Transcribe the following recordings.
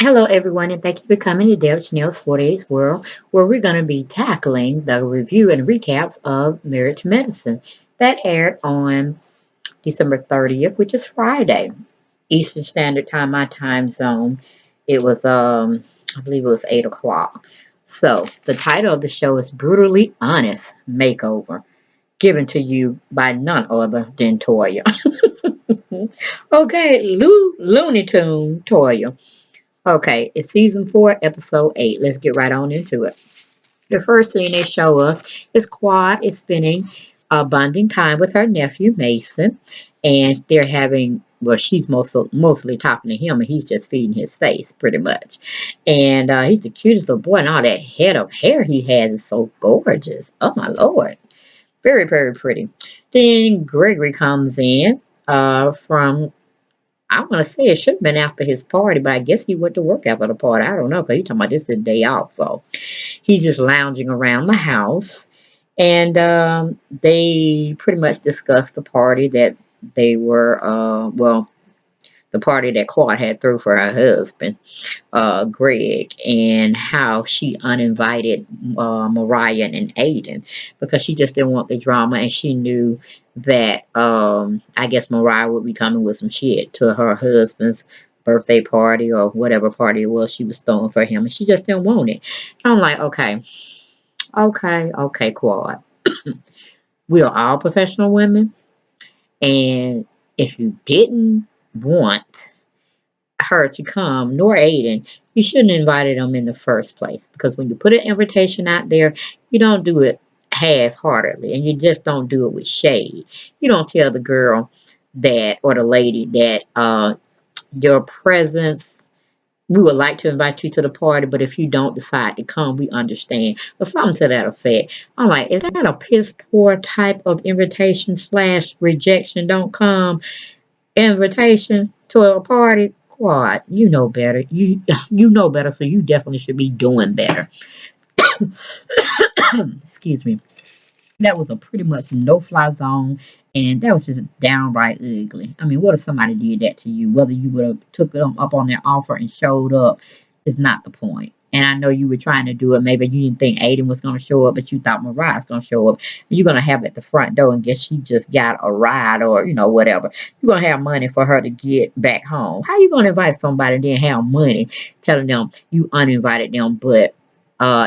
Hello, everyone, and thank you for coming to Deb Chanel's 48 World, where we're going to be tackling the review and recaps of Married to Medicine that aired on December 30th, which is Friday, Eastern Standard Time, my time zone. It was, I believe it was 8 o'clock. So, the title of the show is Brutally Honest Makeover, given to you by none other than Toya. Okay, Looney Tune Toya. Okay, it's season 4, episode 8. Let's get right on into it. The first thing they show us is Quad is spending bonding time with her nephew Mason, and they're having. Well, she's mostly talking to him, and he's just feeding his face, pretty much. And he's the cutest little boy, and all that head of hair he has is so gorgeous. Oh my lord, very very pretty. Then Gregory comes in from I want to say it should have been after his party, but I guess he went to work after the party. I don't know, because he's talking about this is the day off. So he's just lounging around the house. And they pretty much discussed the party that they were, the party that Claude had threw for her husband, Greg, and how she uninvited Mariah and Aiden because she just didn't want the drama, and she knew that I guess Mariah would be coming with some shit to her husband's birthday party or whatever party it was she was throwing for him, and she just didn't want it. And I'm like, okay, Claude. We are all professional women, and if you didn't want her to come, nor Aiden, you shouldn't have invited them in the first place. Because when you put an invitation out there, you don't do it half-heartedly, and you just don't do it with shade. You don't tell the girl that or the lady that your presence. We would like to invite you to the party, but if you don't decide to come, we understand. Or something to that effect. I'm like, is that a piss poor type of invitation slash rejection? Don't come invitation to a party, Quad, you know better. You know better, so you definitely should be doing better. Excuse me. That was a pretty much no fly zone, and that was just downright ugly. I mean, what if somebody did that to you? Whether you would have took them up on their offer and showed up is not the point. And I know you were trying to do it. Maybe you didn't think Aiden was going to show up, but you thought Mariah's going to show up. And you're going to have it at the front door and guess she just got a ride or, whatever. You're going to have money for her to get back home. How you going to invite somebody and then have money telling them you uninvited them, but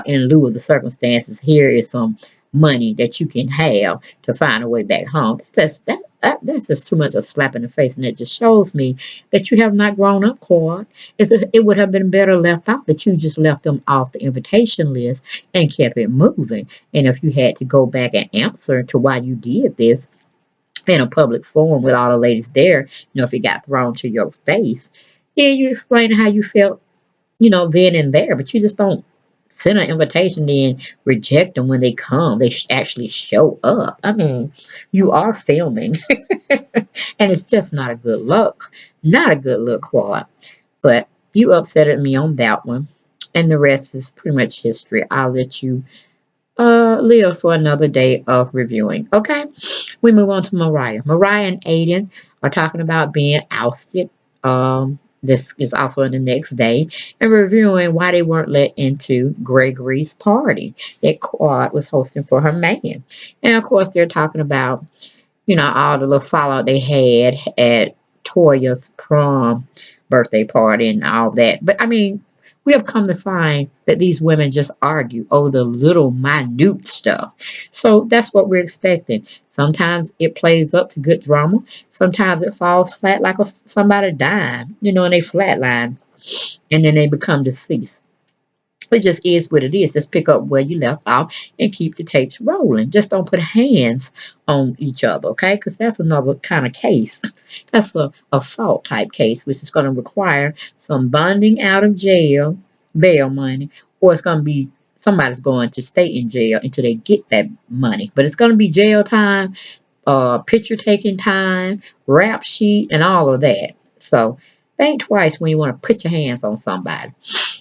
in lieu of the circumstances, here is some money that you can have to find a way back home. That's just too much of a slap in the face, and it just shows me that you have not grown up, Claude. It would have been better left out that you just left them off the invitation list and kept it moving. And if you had to go back and answer to why you did this in a public forum with all the ladies there, if it got thrown to your face, then you explain how you felt then and there, but you just don't send an invitation, then reject them when they come. They actually show up. I mean, you are filming, and it's just not a good look. Not a good look, Quad. But you upset at me on that one, and the rest is pretty much history. I'll let you live for another day of reviewing. Okay, we move on to Mariah. Mariah and Aiden are talking about being ousted. This is also in the next day, and reviewing why they weren't let into Gregory's party that Quad was hosting for her man. And of course, they're talking about all the little fallout they had at Toya's prom birthday party and all that. But I mean, we have come to find that these women just argue over the little minute stuff. So that's what we're expecting. Sometimes it plays up to good drama. Sometimes it falls flat like somebody dying, and they flatline and then they become deceased. It just is what it is. Just pick up where you left off and keep the tapes rolling. Just don't put hands on each other, okay? Because that's another kind of case. That's a assault type case, which is going to require some bonding out of jail, bail money, or it's going to be somebody's going to stay in jail until they get that money. But it's going to be jail time, picture taking time, rap sheet, and all of that. So think twice when you want to put your hands on somebody.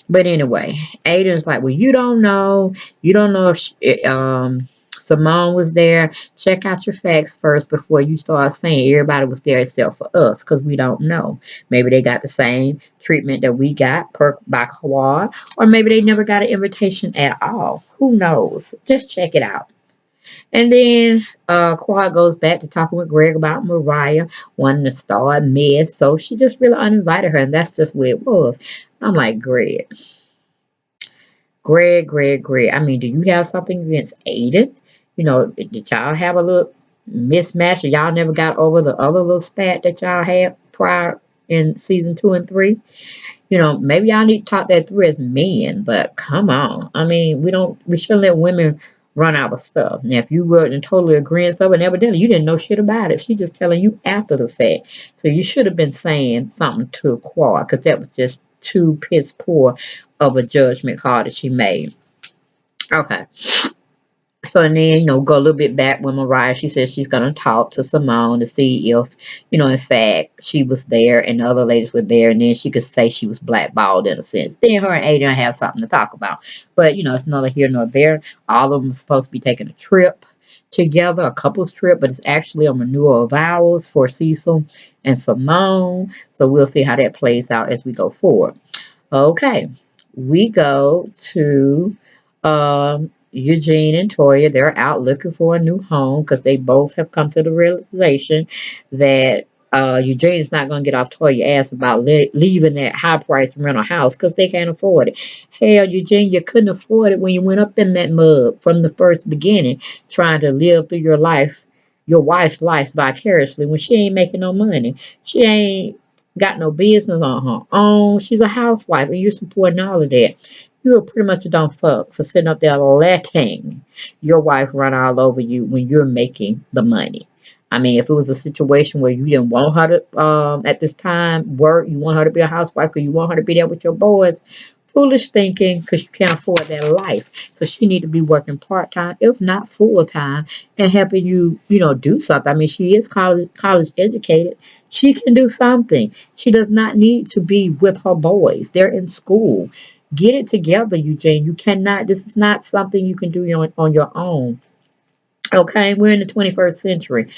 But anyway, Aiden's like, well, you don't know. You don't know if Simone was there. Check out your facts first before you start saying everybody was there except for us, because we don't know. Maybe they got the same treatment that we got per by Quad, or maybe they never got an invitation at all. Who knows? Just check it out. And then Quad goes back to talking with Greg about Mariah wanting to start mess. So she just really uninvited her, and that's just where it was. I'm like, Greg. I mean, do you have something against Aiden? You know, did y'all have a little mismatch, or y'all never got over the other little spat that y'all had prior in season 2 and 3? You know, maybe y'all need to talk that through as men, but come on. I mean, we shouldn't let women run out of stuff. Now, if you were in total agreement of it, and evidently you didn't know shit about it. She just telling you after the fact. So you should have been saying something to Quad, because that was just too piss poor of a judgment call that she made. Okay. So and then, go a little bit back with Mariah. She said she's gonna talk to Simone to see if, in fact, she was there and the other ladies were there, and then she could say she was blackballed in a sense. Then her and Aiden have something to talk about. But it's neither here nor there. All of them are supposed to be taking a trip together, a couple's trip, but it's actually a renewal of vows for Cecil and Simone. So we'll see how that plays out as we go forward. Okay, we go to Eugene and Toya. They're out looking for a new home because they both have come to the realization that Eugene's not going to get off Toya's ass about leaving that high price rental house because they can't afford it. Hell, Eugene, you couldn't afford it when you went up in that mug from the first beginning, trying to live through your wife's life vicariously when she ain't making no money. She ain't got no business on her own. She's a housewife, and you're supporting all of that. You are pretty much a dumb fuck for sitting up there letting your wife run all over you when you're making the money. I mean, if it was a situation where you didn't want her to, at this time, work, you want her to be a housewife, or you want her to be there with your boys, foolish thinking, because you can't afford that life. So she need to be working part-time, if not full-time, and helping you, do something. I mean, she is college educated. She can do something. She does not need to be with her boys. They're in school. Get it together, Eugene. You cannot, this is not something you can do on your own. Okay, we're in the 21st century.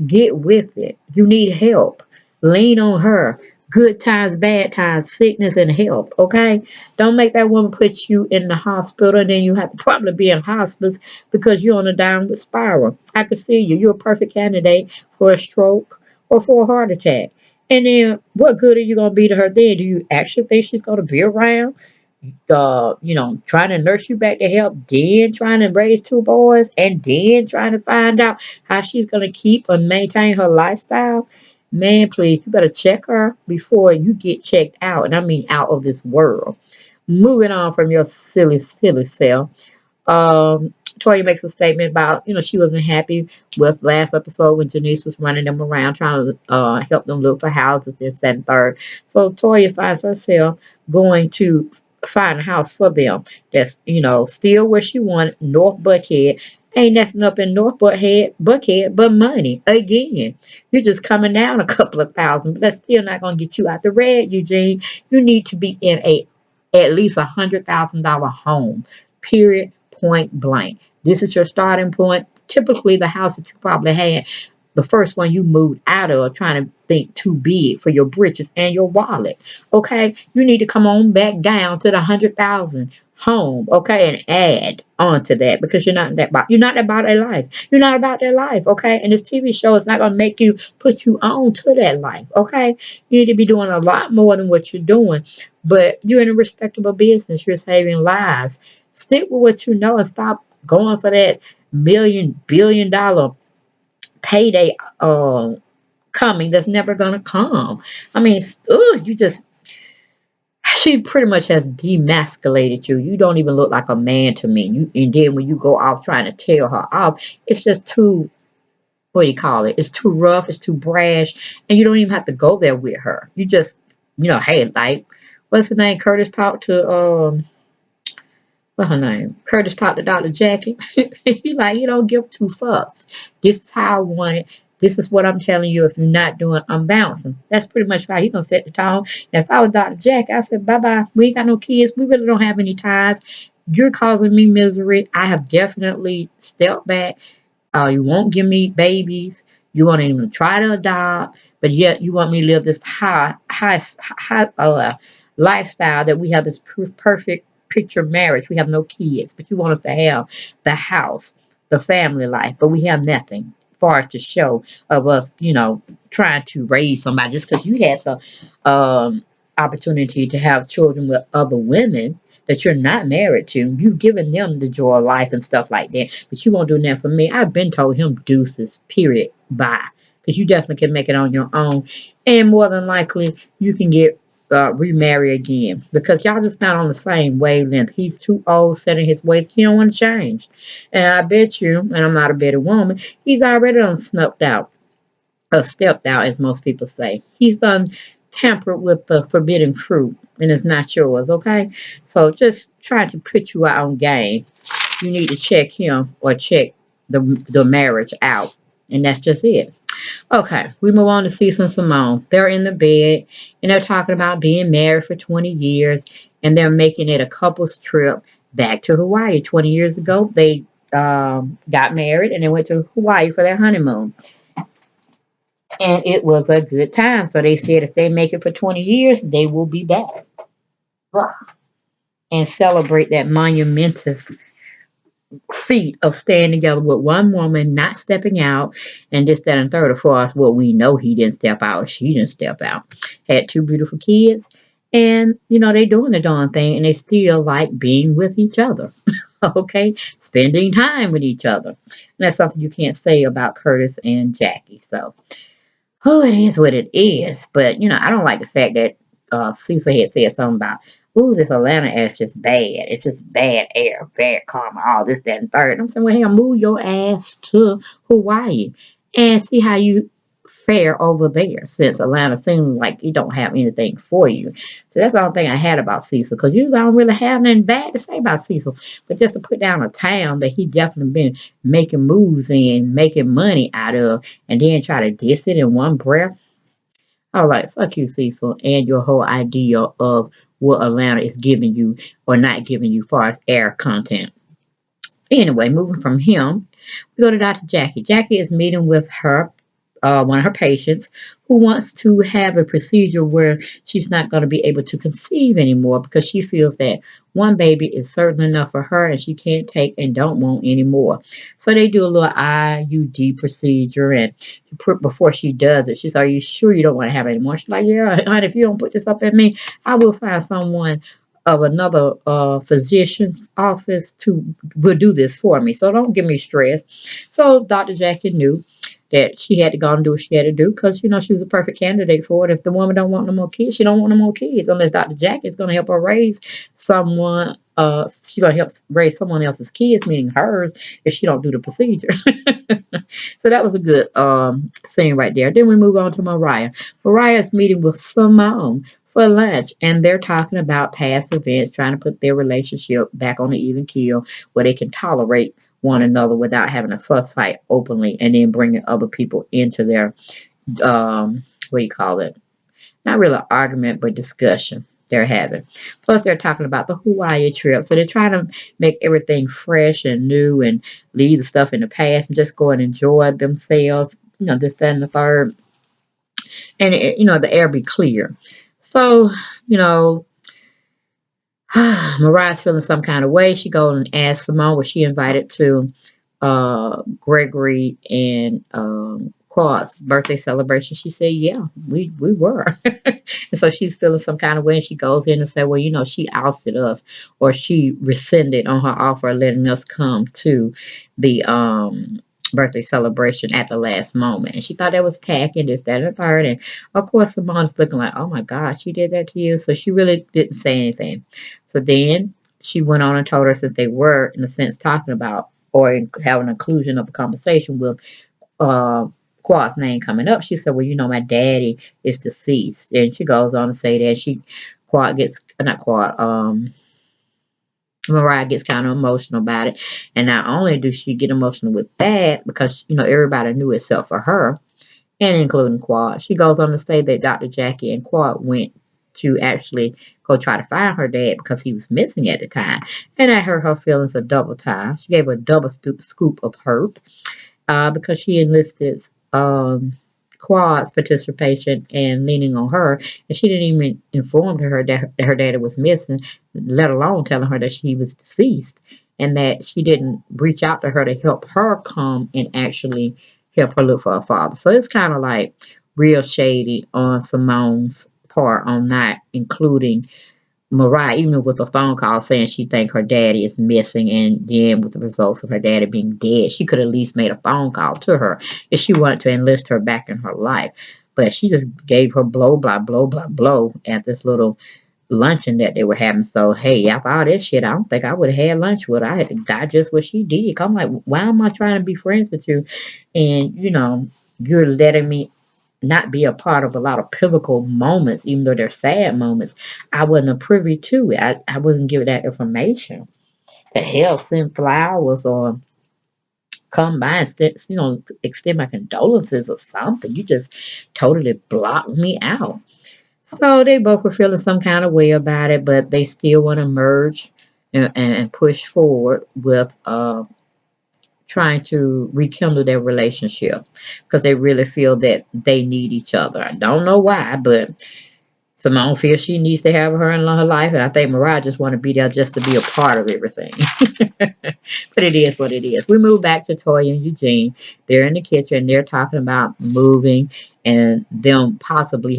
Get with it. You need help. Lean on her. Good times, bad times, sickness and health. Okay? Don't make that woman put you in the hospital and then you have to probably be in hospice because you're on a downward spiral. I can see you. You're a perfect candidate for a stroke or for a heart attack. And then what good are you going to be to her then? Do you actually think she's going to be around? Trying to nurse you back to health, then trying to raise two boys, and then trying to find out how she's going to keep and maintain her lifestyle. Man, please, you better check her before you get checked out. And I mean out of this world. Moving on from your silly, silly self. Toya makes a statement about, she wasn't happy with last episode when Janice was running them around trying to help them look for houses, this, that, and third. So Toya finds herself going to find a house for them that's, still where she wanted, North Buckhead. Ain't nothing up in North Buckhead but money. Again, you're just coming down a couple of thousand, but that's still not going to get you out the red, Eugene. You need to be in at least $100,000 home. Period. Point blank. This is your starting point. Typically, the house that you probably had, the first one you moved out of, trying to think too big for your britches and your wallet. Okay, you need to come on back down to the 100,000 home. Okay, and add on to that because you're not about their life. You're not about their life. Okay, and this TV show is not gonna make you put you on to that life. Okay, you need to be doing a lot more than what you're doing. But you're in a respectable business. You're saving lives. Stick with what you know and stop going for that billion-dollar payday coming that's never gonna come. I mean, she pretty much has demasculated you. You don't even look like a man to me. And then when you go off trying to tell her off, it's just too, what do you call it? It's too rough, it's too brash, and you don't even have to go there with her. You just, hey, like, what's his name? What's her name? Curtis talked to Dr. Jackie. He like, you don't give two fucks. This is how I want it. This is what I'm telling you. If you're not doing, I'm bouncing. That's pretty much how he gonna set the tone. And if I was Dr. Jackie, I said, bye bye. We ain't got no kids. We really don't have any ties. You're causing me misery. I have definitely stepped back. You won't give me babies. You won't even try to adopt, but yet you want me to live this high lifestyle that we have this perfect picture marriage. We have no kids, but you want us to have the house, the family life, but we have nothing for us to show of us, trying to raise somebody just because you had the opportunity to have children with other women that you're not married to. You've given them the joy of life and stuff like that, but you won't do that for me. I've been told him deuces, period, bye. Because you definitely can make it on your own. And more than likely, you can get remarry again because y'all just not on the same wavelength. He's too old, set in his ways. He don't want to change. And I bet you, and I'm not a better woman, he's already done snuffed out stepped out, as most people say. He's done tampered with the forbidden fruit, and it's not yours, okay? So just trying to put you out on game. You need to check him or check the marriage out, and that's just it. Okay, we move on to Cecil and Simone. They're in the bed, and they're talking about being married for 20 years, and they're making it a couple's trip back to Hawaii. 20 years ago, they got married, and they went to Hawaii for their honeymoon. And it was a good time. So they said if they make it for 20 years, they will be back and celebrate that monumentous feat of staying together with one woman, not stepping out, and this, that, and third. Of course, well, we know he didn't step out, she didn't step out. Had two beautiful kids, and they doing the darn thing, and they still like being with each other. Okay, spending time with each other. And that's something you can't say about Curtis and Jackie. So oh, it is what it is. But I don't like the fact that Cecil had said something about, "Ooh, this Atlanta air is just bad. It's just bad air, bad karma, all this, that, and third." And I'm saying, well, hell, move your ass to Hawaii and see how you fare over there. Since Atlanta seems like you don't have anything for you, so that's the only thing I had about Cecil. Because usually I don't really have nothing bad to say about Cecil, but just to put down a town that he definitely been making moves in, making money out of, and then try to diss it in one breath. All right, fuck you, Cecil, and your whole idea of what Atlanta is giving you or not giving you far as air content. Anyway, moving from him, we go to Dr. Jackie. Jackie is meeting with one of her patients who wants to have a procedure where she's not going to be able to conceive anymore because she feels that one baby is certain enough for her and she can't take and don't want any more. So they do a little IUD procedure, and before she does it, she's, "Are you sure you don't want to have any more?" She's like, "Yeah, honey, if you don't put this up at me, I will find someone of another physician's office to will do this for me. So don't give me stress." So Dr. Jackie knew that she had to go and do what she had to do because she was a perfect candidate for it. If the woman don't want no more kids, she don't want no more kids unless Dr. Jackie is going to help her raise someone. She's going to help raise someone else's kids, meaning hers, if she don't do the procedure. So that was a good scene right there. Then we move on to Mariah. Mariah's meeting with Simone for lunch, and they're talking about past events, trying to put their relationship back on the even keel where they can tolerate one another without having a fuss fight openly, and then bringing other people into their what do you call it? Not really an argument, but discussion they're having. Plus, they're talking about the Hawaii trip, so they're trying to make everything fresh and new and leave the stuff in the past and just go and enjoy themselves. This, that, and the third, and the air be clear. So, you know, Mariah's feeling some kind of way. She goes and asks Simone, was she invited to Gregory and Claude's birthday celebration? She said, yeah, we were. And so she's feeling some kind of way, and she goes in and said, well, she ousted us, or she rescinded on her offer of letting us come to the birthday celebration at the last moment. And she thought that was tacky, this, that, and the third. And of course, Simone's looking like, oh my God, she did that to you. So she really didn't say anything. So then she went on and told her, since they were, in a sense, talking about or having an inclusion of the conversation with uh, Quad's name coming up, she said, well, my daddy is deceased. And she goes on to say that Quad gets, not Quad, Mariah gets kind of emotional about it. And not only does she get emotional with that, because, everybody knew except for her, and including Quad, she goes on to say that Dr. Jackie and Quad went to actually go try to find her dad because he was missing at the time. And that hurt her feelings a double time. She gave her a double scoop of hurt because she enlisted Quad's participation and leaning on her, and she didn't even inform her that her daddy was missing, let alone telling her that he was deceased, and that she didn't reach out to her to help her come and actually help her look for her father. So it's kind of like real shady on Simone's part on not including Mariah, even with a phone call saying she think her daddy is missing, and then with the results of her daddy being dead, she could at least made a phone call to her if she wanted to enlist her back in her life. But she just gave her blow, blah, blow, blah, blow at this little luncheon that they were having. So, hey, after all this shit, I don't think I would have had lunch with her. I had to digest what she did. I'm like, why am I trying to be friends with you? And, you're letting me not be a part of a lot of pivotal moments, even though they're sad moments. I wasn't a privy to it. I wasn't given that information. The hell, send flowers or come by and extend my condolences or something. You just totally blocked me out. So they both were feeling some kind of way about it, but they still want to merge and push forward with trying to rekindle their relationship because they really feel that they need each other. I don't know why, but Simone feels she needs to have her in her life, and I think Mariah just want to be there just to be a part of everything. But it is what it is. We move back to Toya and Eugene. They're in the kitchen. They're talking about moving and them possibly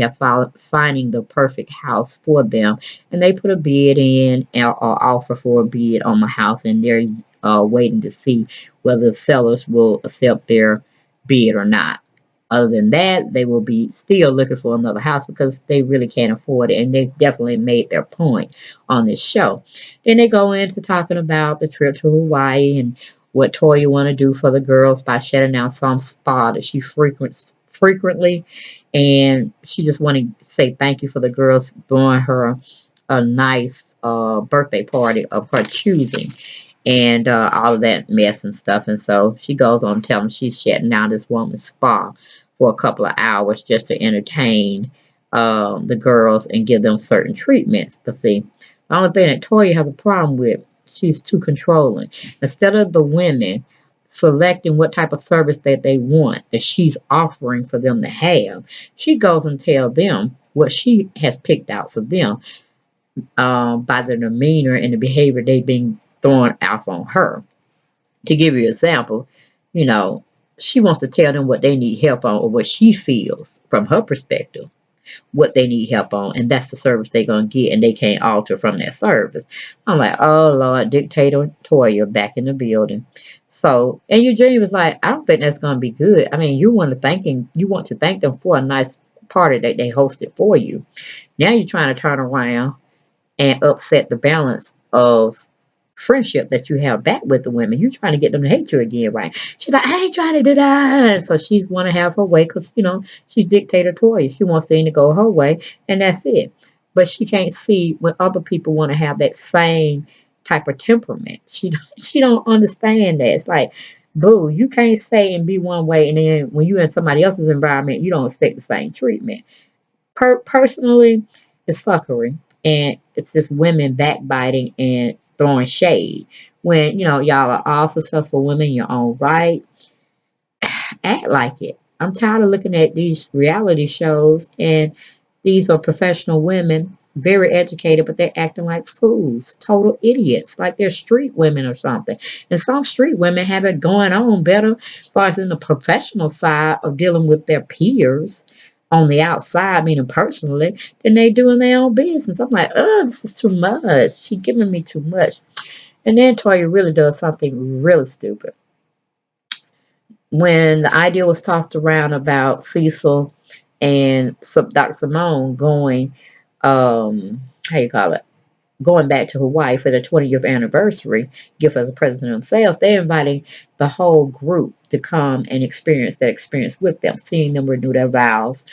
finding the perfect house for them. And they put a bid in or offer for a bid on the house, and they're waiting to see whether the sellers will accept their bid or not. Other than that, they will be still looking for another house because they really can't afford it. And they've definitely made their point on this show. Then they go into talking about the trip to Hawaii and what Toya want to do for the girls by shutting down some spa that she frequents frequently. And she just want to say thank you for the girls throwing her a nice birthday party of her choosing and all of that mess and stuff. And so she goes on telling she's shutting down this woman's spa for a couple of hours just to entertain the girls and give them certain treatments. But see, the only thing that Toya has a problem with, she's too controlling. Instead of the women selecting what type of service that they want that she's offering for them to have, she goes and tells them what she has picked out for them by the demeanor and the behavior they've been throwing off on her. To give you an example, you know, she wants to tell them what they need help on or what she feels from her perspective, what they need help on, and that's the service they're gonna get, and they can't alter from that service. I'm like, oh Lord, Dictator Toya back in the building. So, and Eugene was like, I don't think that's gonna be good. I mean, you want to thank them for a nice party that they hosted for you. Now you're trying to turn around and upset the balance of friendship that you have back with the women. You're trying to get them to hate you again, right? She's like, I ain't trying to do that. So she want to have her way because, she's dictatorial. She wants things to go her way, and that's it. But she can't see when other people want to have that same type of temperament. She don't understand that. It's like, boo, you can't say and be one way, and then when you're in somebody else's environment, you don't expect the same treatment. Personally, it's fuckery, and it's just women backbiting and throwing shade. When y'all are all successful women in your own right, act like it. I'm tired of looking at these reality shows, and these are professional women, very educated, but they're acting like fools, total idiots, like they're street women or something. And some street women have it going on better as far as in the professional side of dealing with their peers on the outside, meaning personally, than they do in their own business. I'm like, oh, this is too much. She's giving me too much. And then Toya really does something really stupid. When the idea was tossed around about Cecil and Dr. Simone going, how you call it, going back to Hawaii for their 20th anniversary gift as a president themselves, they're inviting the whole group to come and experience that experience with them, seeing them renew their vows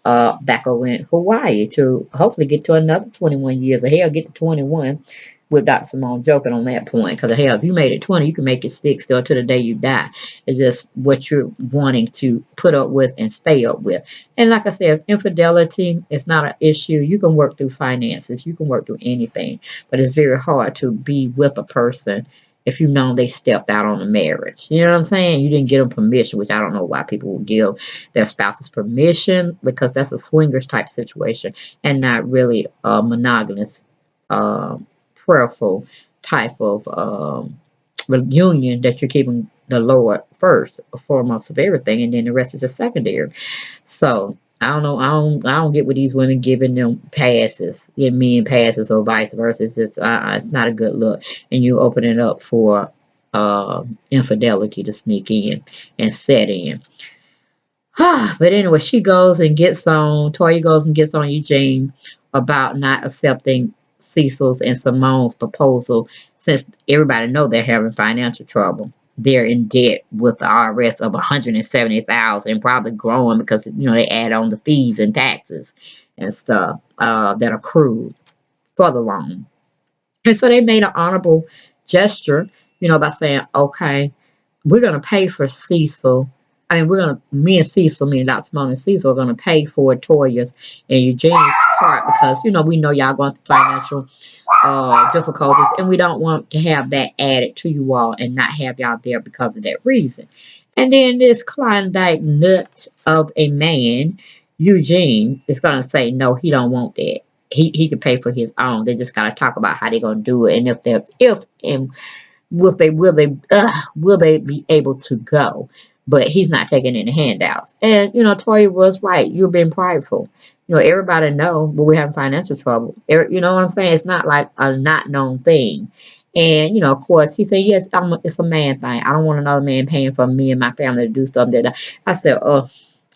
back over in Hawaii to hopefully get to another 21 years, or hell, get to 21. with Dr. Simone joking on that point. Because hell, if you made it 20, you can make it 60 or to the day you die. It's just what you're wanting to put up with and stay up with. And like I said, infidelity is not an issue. You can work through finances. You can work through anything. But it's very hard to be with a person if you know they stepped out on a marriage. You know what I'm saying? You didn't give them permission, which I don't know why people would give their spouses permission, because that's a swingers type situation and not really a monogamous, uh, prayerful type of reunion that you're keeping the Lord first, foremost of everything, and then the rest is just secondary. So I don't know. I don't get what these women giving them passes, giving men passes, or vice versa. It's just it's not a good look, and you open it up for infidelity to sneak in and set in. But anyway, she goes and gets on, Toya goes and gets on Eugene about not accepting Cecil's and Simone's proposal, since everybody know they're having financial trouble. They're in debt with the IRS of 170,000, probably growing because they add on the fees and taxes and stuff that accrued for the loan. And so they made an honorable gesture, by saying, okay, we're going to pay for Cecil. I mean, me and Cecil, me and Dr. Simone and Cecil are going to pay for Toya's and Eugene's part because, we know y'all going through financial difficulties, and we don't want to have that added to you all and not have y'all there because of that reason. And then this Klondike nut of a man, Eugene, is going to say, no, he don't want that. He could pay for his own. They just got to talk about how they're going to do it, and if and will they be able to go? But he's not taking any handouts. And Toya was right. You're being prideful. Everybody know, but we're having financial trouble. You know what I'm saying? It's not like a not known thing. And of course, he said, yes, it's a man thing. I don't want another man paying for me and my family to do something that I said, oh,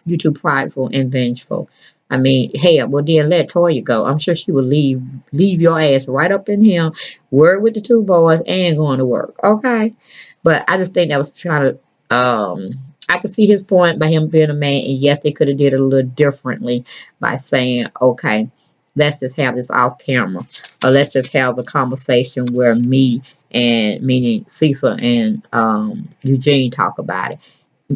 you too prideful and vengeful. I mean, hell, well then let Toya go. I'm sure she would leave your ass right up in here, work with the two boys and going to work. Okay. But I just think that was trying to I could see his point by him being a man, and yes, they could have did it a little differently by saying, okay, let's just have this off camera. Or let's just have a conversation where me and meaning Cecil and Eugene talk about it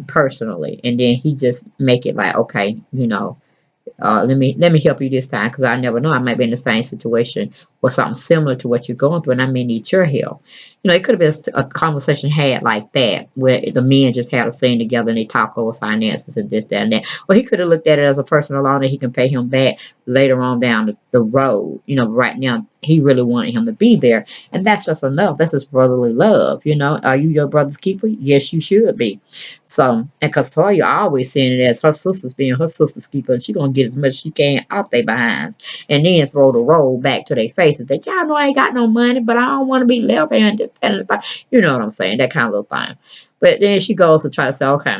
personally, and then he just make it like, okay, let me help you this time because I never know, I might be in the same situation or something similar to what you're going through, and I may need your help. It could have been a conversation had like that where the men just had a scene together and they talk over finances and this, that, and that. Or he could have looked at it as a personal loan that he can pay him back later on down the road. Right now he really wanted him to be there, and that's just enough. That's just brotherly love. Are you your brother's keeper? Yes, you should be. So, and because Toya always seeing it as her sister's being her sister's keeper, and she gonna get as much as she can out their behinds, and then throw the roll back to their faces that y'all know I ain't got no money, but I don't want to be left handed. You know what I'm saying? That kind of little thing. But then she goes to try to say, okay.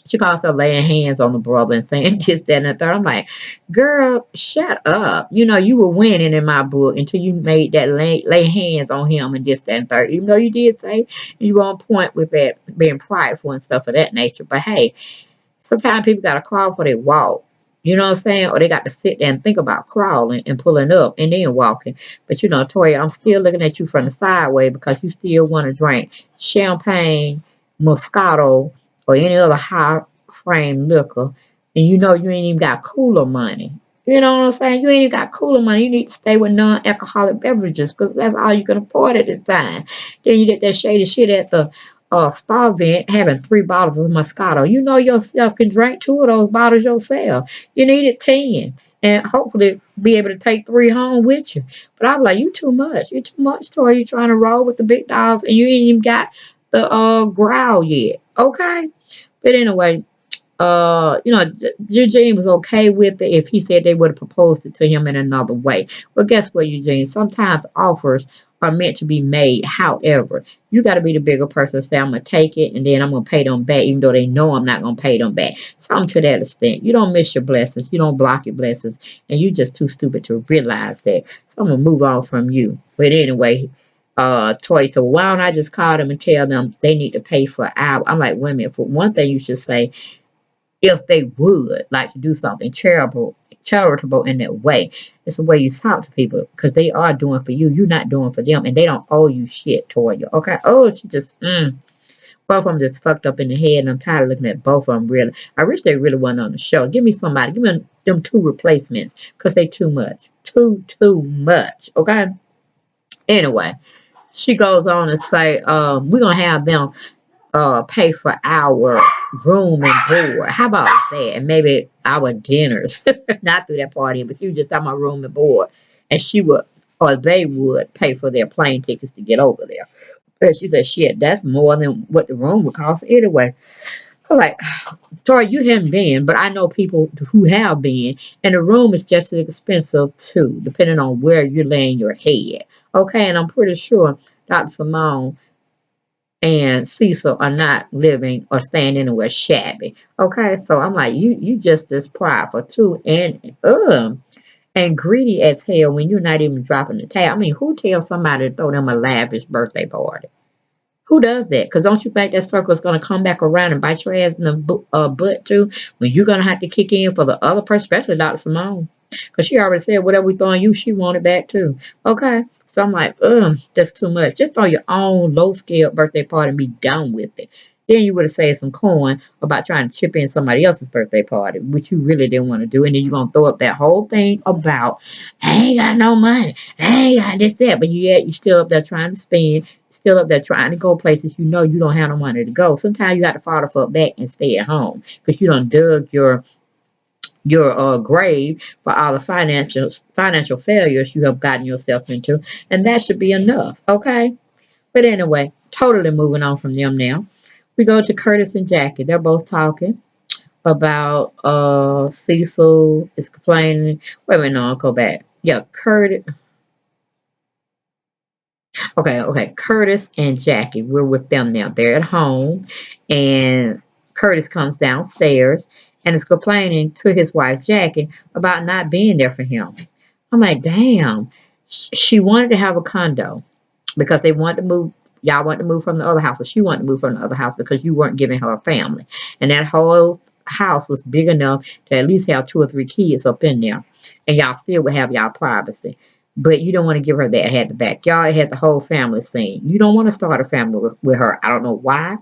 She calls her laying hands on the brother and saying this, that, and the third. I'm like, girl, shut up. You were winning in my book until you made that lay hands on him and this, that, and third. Even though you did say you were on point with that being prideful and stuff of that nature. But hey, sometimes people got to crawl for they walk. You know what I'm saying? Or they got to sit there and think about crawling and pulling up and then walking. But Toya, I'm still looking at you from the sideway because you still want to drink champagne, Moscato, or any other high frame liquor. And you ain't even got cooler money. You know what I'm saying? You ain't even got cooler money. You need to stay with non-alcoholic beverages because that's all you can afford at this time. Then you get that shady shit at the spa vent having 3 bottles of Moscato. You know yourself can drink 2 of those bottles yourself. You needed 10. And hopefully be able to take 3 home with you. But I'm like, you too much. You too much, Tori. You trying to roll with the big dogs and you ain't even got the growl yet. Okay? But anyway, Eugene was okay with it if he said they would have proposed it to him in another way. Well, guess what, Eugene? Sometimes offers are meant to be made. However, you got to be the bigger person. Say, I'm going to take it and then I'm going to pay them back, even though they know I'm not going to pay them back. Something to that extent. You don't miss your blessings. You don't block your blessings. And you're just too stupid to realize that. So I'm going to move on from you. But anyway, Toy, so why don't I just call them and tell them they need to pay for our, I'm like, wait a minute. For one thing, you should say, if they would like to do something charitable in that way. It's the way you talk to people because they are doing for you. You're not doing for them, and they don't owe you shit toward you. Okay. Oh, she just both of them just fucked up in the head, and I'm tired of looking at both of them. Really, I wish they really wasn't on the show. Give me somebody. Give me them two replacements because they too much. Too much. Okay. Anyway, she goes on to say, we're gonna have them pay for our room and board. How about that? And maybe our dinners. Not through that party, but she was just talking about room and board. And she would, or they would, pay for their plane tickets to get over there. And she said, shit, that's more than what the room would cost anyway. I'm like, sorry, you haven't been, but I know people who have been, and the room is just as expensive too, depending on where you're laying your head. Okay, and I'm pretty sure Dr. Simone and Cecil are not living or staying anywhere shabby. Okay, so I'm like, you just as prideful too, and greedy as hell when you're not even dropping the tab. I mean, who tells somebody to throw them a lavish birthday party? Who does that? Because don't you think that circle is going to come back around and bite your ass in the butt too? When you're going to have to kick in for the other person, especially Dr. Simone. Because she already said whatever we throw on you, she want it back too. Okay. So I'm like, that's too much. Just throw your own low scale birthday party and be done with it. Then you would have saved some coin about trying to chip in somebody else's birthday party, which you really didn't want to do. And then you're going to throw up that whole thing about, I ain't got no money. I ain't got this, that. But yet you still up there trying to spend, still up there trying to go places you know you don't have no money to go. Sometimes you got to fall the fuck back and stay at home because you done dug your grave for all the financial failures you have gotten yourself into, and that should be enough, okay? But anyway, totally moving on from them now. We go to Curtis and Jackie. They're both talking about Cecil is complaining. Wait a minute, no, I'll go back. Yeah, Curtis. Okay. Curtis and Jackie, we're with them now. They're at home, and Curtis comes downstairs and is complaining to his wife Jackie about not being there for him. I'm like, damn. She wanted to have a condo because they wanted to move. Y'all wanted to move from the other house, or she wanted to move from the other house because you weren't giving her a family. And that whole house was big enough to at least have 2 or 3 kids up in there. And y'all still would have y'all privacy. But you don't want to give her that. It had the backyard, it had the whole family scene. You don't want to start a family with her. I don't know why.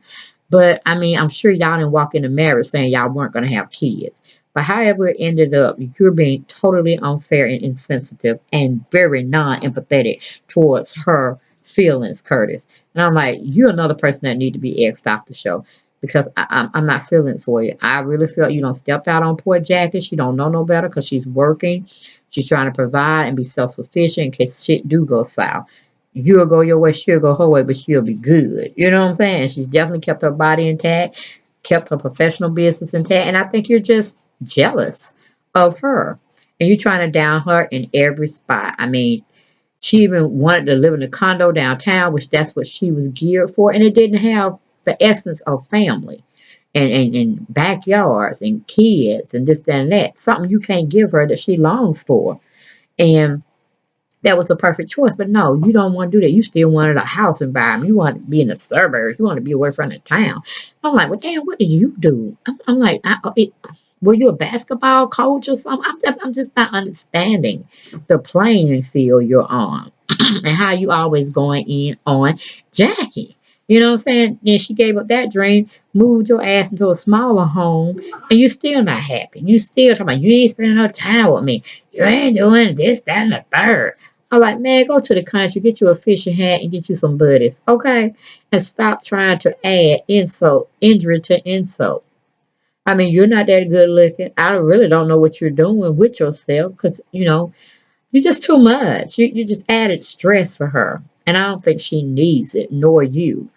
But I mean, I'm sure y'all didn't walk into marriage saying y'all weren't going to have kids. But however it ended up, you're being totally unfair and insensitive and very non empathetic towards her feelings, Curtis. And I'm like, you're another person that need to be X'd off the show because I'm not feeling it for you. I really felt you don't stepped out on poor Jackie. She don't know no better because she's working. She's trying to provide and be self-sufficient in case shit do go south. You'll go your way, she'll go her way, but she'll be good. You know what I'm saying? She's definitely kept her body intact, kept her professional business intact, and I think you're just jealous of her. And you're trying to down her in every spot. I mean, she even wanted to live in a condo downtown, which that's what she was geared for, and it didn't have the essence of family and backyards and kids and this, that, and that. Something you can't give her that she longs for. And that was the perfect choice. But no, you don't want to do that. You still wanted a house environment. You want to be in the suburbs. You want to be away from the town. I'm like, well, damn, what did you do? I'm like, were you a basketball coach or something? I'm just not understanding the playing field you're on and how you always going in on Jackie. You know what I'm saying? And she gave up that dream, moved your ass into a smaller home, and you're still not happy. You still talking about you ain't spending enough time with me. You ain't doing this, that, and the third. I'm like, man, go to the country, get you a fishing hat, and get you some buddies, okay? And stop trying to add injury to insult. I mean, you're not that good looking. I really don't know what you're doing with yourself because, you're just too much. You just added stress for her. And I don't think she needs it, nor you.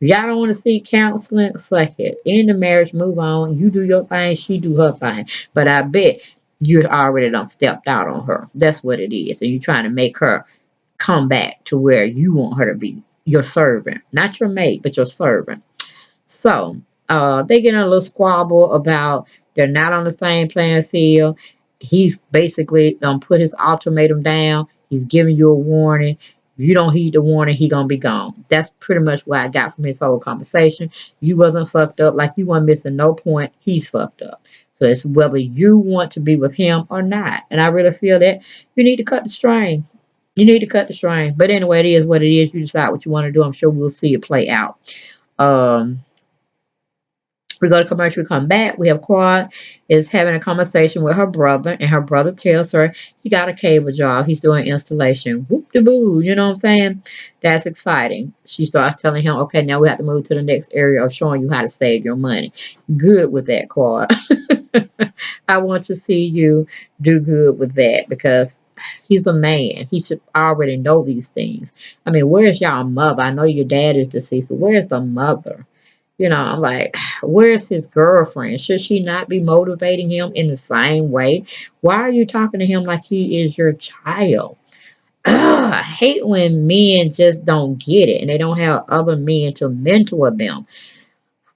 If y'all don't want to see counseling, fuck it. End the marriage, move on. You do your thing, she do her thing. But I bet you already done stepped out on her. That's what it is. And you're trying to make her come back to where you want her to be. Your servant. Not your mate, but your servant. So they get in a little squabble about they're not on the same playing field. He's basically put his ultimatum down. He's giving you a warning. If you don't heed the warning, he gonna be gone. That's pretty much what I got from his whole conversation. You wasn't fucked up, like you weren't missing no point. He's fucked up. So it's whether you want to be with him or not. And I really feel that you need to cut the string. You need to cut the string. But anyway, it is what it is. You decide what you want to do. I'm sure we'll see it play out. Um, we go to commercial, we come back. We have Quad is having a conversation with her brother, and her brother tells her he got a cable job. He's doing installation. Whoop de boo, you know what I'm saying? That's exciting. She starts telling him, okay, now we have to move to the next area of showing you how to save your money. Good with that, Quad. I want to see you do good with that because he's a man. He should already know these things. I mean, where's y'all mother? I know your dad is deceased, but where's the mother? You know, I'm like, where's his girlfriend? Should she not be motivating him in the same way? Why are you talking to him like he is your child? Ugh, I hate when men just don't get it and they don't have other men to mentor them.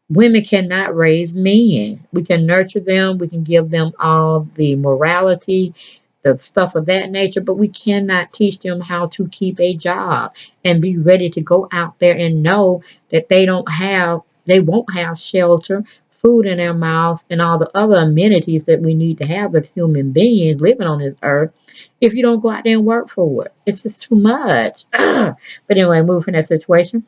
Women cannot raise men. We can nurture them, we can give them all the morality, the stuff of that nature, but we cannot teach them how to keep a job and be ready to go out there and know that they won't have shelter, food in their mouths, and all the other amenities that we need to have as human beings living on this earth if you don't go out there and work for it. It's just too much. But anyway, move from that situation.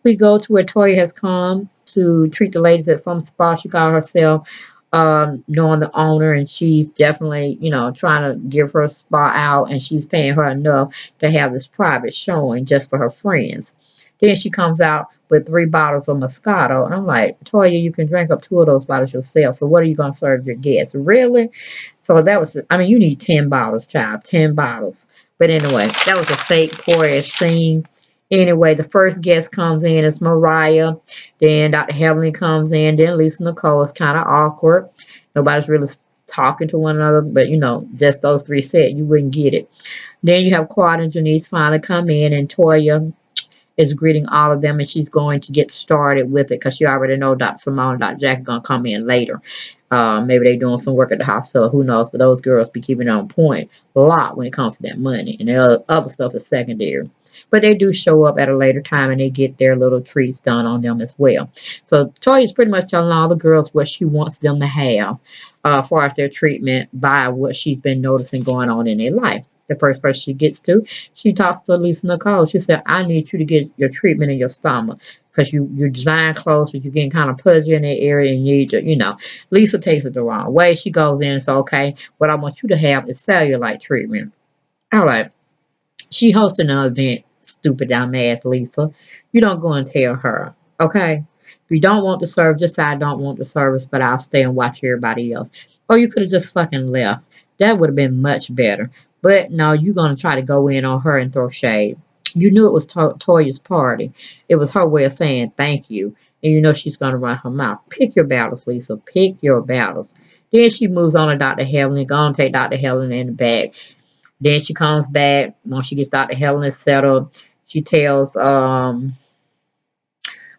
We go to where Toya has come to treat the ladies at some spa. She called herself knowing the owner, and she's definitely, trying to give her spa out, and she's paying her enough to have this private showing just for her friends. Then she comes out with 3 bottles of Moscato, and I'm like, Toya, you can drink up 2 of those bottles yourself. So what are you gonna serve your guests? Really? So that was, I mean, you need 10 bottles, child, 10 bottles. But anyway, that was a fake poor ass scene. Anyway, the first guest comes in, it's Mariah. Then Dr. Heavenly comes in. Then Lisa Nicole. It's kind of awkward. Nobody's really talking to one another, but just those three said, you wouldn't get it. Then you have Quad and Janice finally come in, and Toya is greeting all of them, and she's going to get started with it because you already know Dr. Simone and Dr. Jackie are going to come in later. Maybe they're doing some work at the hospital, who knows, but those girls be keeping it on point a lot when it comes to that money, and the other stuff is secondary. But they do show up at a later time and they get their little treats done on them as well. So Toya's pretty much telling all the girls what she wants them to have as far as their treatment by what she's been noticing going on in their life. The first person she gets to, she talks to Lisa Nicole. She said, I need you to get your treatment in your stomach because you design clothes, but you're getting kind of pudgy in that area and you need to. Lisa takes it the wrong way. She goes in and says, okay, what I want you to have is cellulite treatment. All right. She hosting an event, stupid dumbass Lisa. You don't go and tell her, okay? If you don't want the service, just say I don't want the service, but I'll stay and watch everybody else. Or you could have just fucking left. That would have been much better. But no, you're gonna try to go in on her and throw shade. You knew it was Toya's party. It was her way of saying thank you, and you know she's gonna run her mouth. Pick your battles, Lisa. Pick your battles. Then she moves on to Dr. Helen. Go and take Dr. Helen in the bag. Then she comes back when she gets Dr. Helen settled. She tells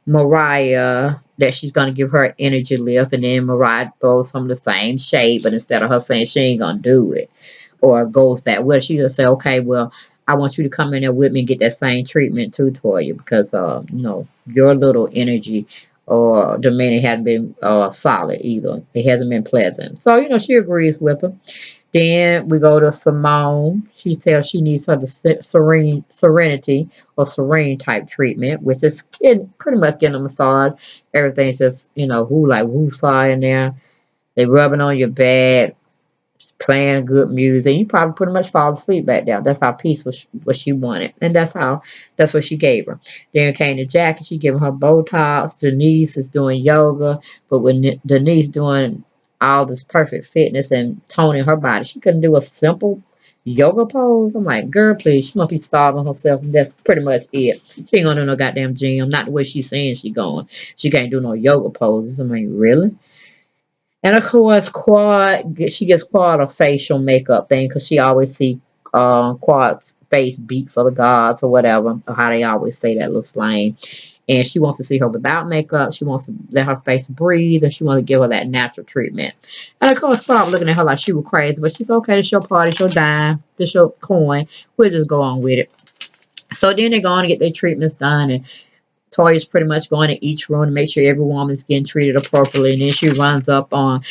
Mariah that she's gonna give her an energy lift, and then Mariah throws some of the same shade, but instead of her saying she ain't gonna do it or goes back, well, she just say, okay, well, I want you to come in there with me and get that same treatment too, Toya, because your little energy or the minute hadn't been solid either. It hasn't been pleasant. So she agrees with her. Then we go to Simone. She says she needs her the serenity or serene type treatment, which is pretty much getting a massage. Everything's just, who like woo-saw in there. They rubbing on your back, playing good music. You probably pretty much fall asleep back down. That's how peaceful what she wanted. And that's what she gave her. Then came to Jackie. She giving her Botox. Denise is doing yoga. But when Denise doing all this perfect fitness and toning her body, she couldn't do a simple yoga pose. I'm like, girl, please. She must be starving herself. And that's pretty much it. She ain't gonna do no goddamn gym. Not the way she's saying she going. She can't do no yoga poses. I mean, really? And of course, she gets Quad a facial makeup thing because she always see Quad's face beat for the gods or whatever, or how they always say that little slang. And she wants to see her without makeup. She wants to let her face breathe, and she wants to give her that natural treatment. And of course, Quad looking at her like she was crazy, but she's okay. This your party, this your dime, this your coin. We'll just go on with it. So then they're going to get their treatments done, and Toya's pretty much going to each room to make sure every woman's getting treated appropriately. And then she runs up on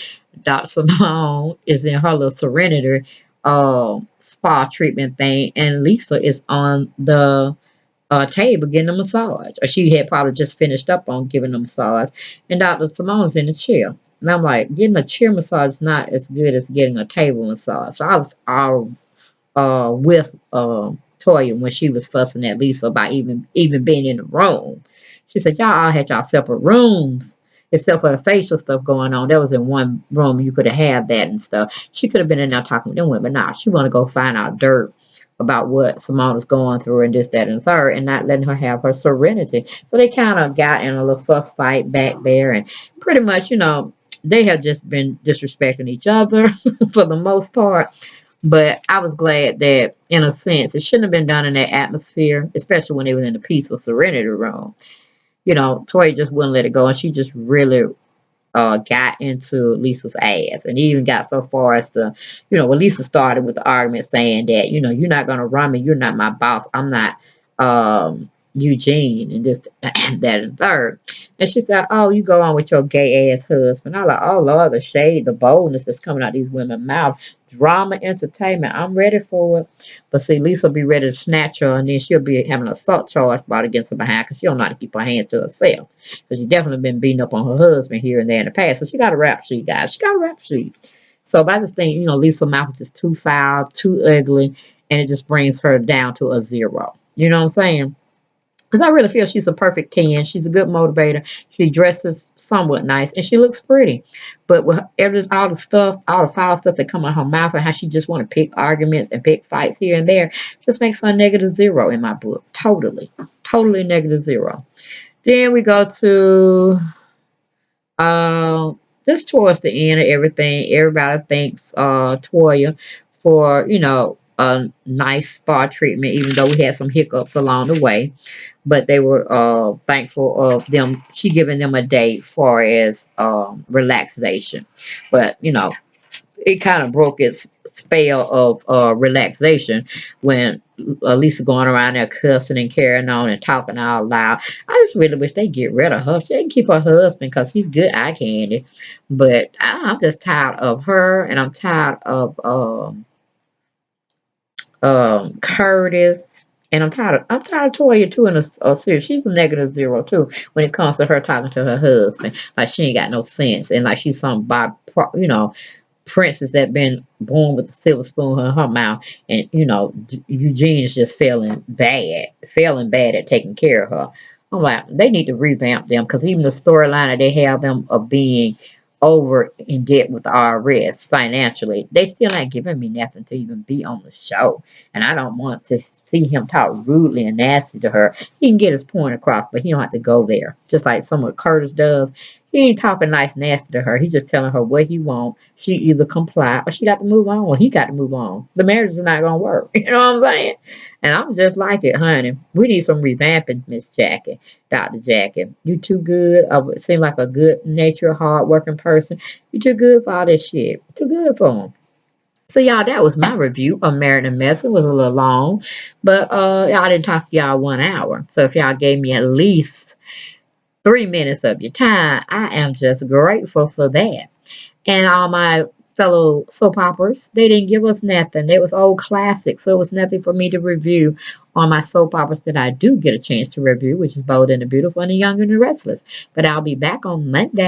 Dr. Simone is in her little Serenity spa treatment thing, and Lisa is on the table getting a massage. Or she had probably just finished up on giving a massage, and Dr. Simone's in the chair. And I'm like, getting a chair massage is not as good as getting a table massage. So I was all with Toya when she was fussing at Lisa about even being in the room. She said, y'all all had y'all separate rooms. Except for the facial stuff going on. That was in one room. You could have had that and stuff. She could have been in there talking with them women. But nah, she want to go find out dirt about what Simone was going through and this, that, and third, and not letting her have her serenity. So they kind of got in a little fuss fight back there, and pretty much, they have just been disrespecting each other for the most part. But I was glad that, in a sense, it shouldn't have been done in that atmosphere, especially when they were in the peaceful serenity room. Tori just wouldn't let it go, and she just really got into Lisa's ass, and even got so far as to, when Lisa started with the argument saying that, you're not gonna run me, you're not my boss, I'm not Eugene, and this, that, and third. And she said, "Oh, you go on with your gay ass husband." I was like, "Oh Lord, the shade, the boldness that's coming out these women's mouths, drama, entertainment. I'm ready for it." But see, Lisa will be ready to snatch her, and then she'll be having an assault charge brought against her behind because she don't know how to keep her hands to herself. Because she definitely been beating up on her husband here and there in the past. So she got a rap sheet, guys. She got a rap sheet. So I just think, Lisa's mouth is just too foul, too ugly, and it just brings her down to a zero. You know what I'm saying? Because I really feel she's a perfect 10. She's a good motivator. She dresses somewhat nice, and she looks pretty. But with all the stuff, all the foul stuff that come out of her mouth, and how she just want to pick arguments and pick fights here and there, just makes her a negative zero in my book. Totally. Totally negative zero. Then we go to just towards the end of everything. Everybody thanks Toya for, a nice spa treatment, even though we had some hiccups along the way. But they were thankful of them, she giving them a day for as relaxation. But it kind of broke its spell of relaxation when Lisa going around there cussing and carrying on and talking all loud. I just really wish they get rid of her. She can keep her husband because he's good eye candy. But I'm just tired of her, and I'm tired of Curtis. And I'm tired of Toya too in a series. She's a negative zero too when it comes to her talking to her husband. Like she ain't got no sense, and like she's some princess that been born with a silver spoon in her mouth, and Eugene is just failing bad at taking care of her. I'm like, they need to revamp them, because even the storyline that they have them of being over in debt with the IRS financially, they still not giving me nothing to even be on the show. And I don't want to see him talk rudely and nasty to her. He can get his point across, but he don't have to go there. Just like some of Curtis does. He ain't talking nice nasty to her. He just telling her what he want. She either comply or she got to move on, or he got to move on. The marriage is not gonna work. You know what I'm saying? And I'm just like it, honey. We need some revamping, Miss Jackie, Dr. Jackie. You too good. I would seem like a good natured, hard working person. You too good for all this shit. Too good for him. So y'all, that was my review of Married and Messy. It was a little long, but y'all didn't talk to y'all 1 hour. So if y'all gave me at least 3 minutes of your time, I am just grateful for that. And all my fellow soap operas, they didn't give us nothing. They was old classics, so it was nothing for me to review on my soap operas that I do get a chance to review, which is Bold and the Beautiful and the Young and the Restless. But I'll be back on Monday.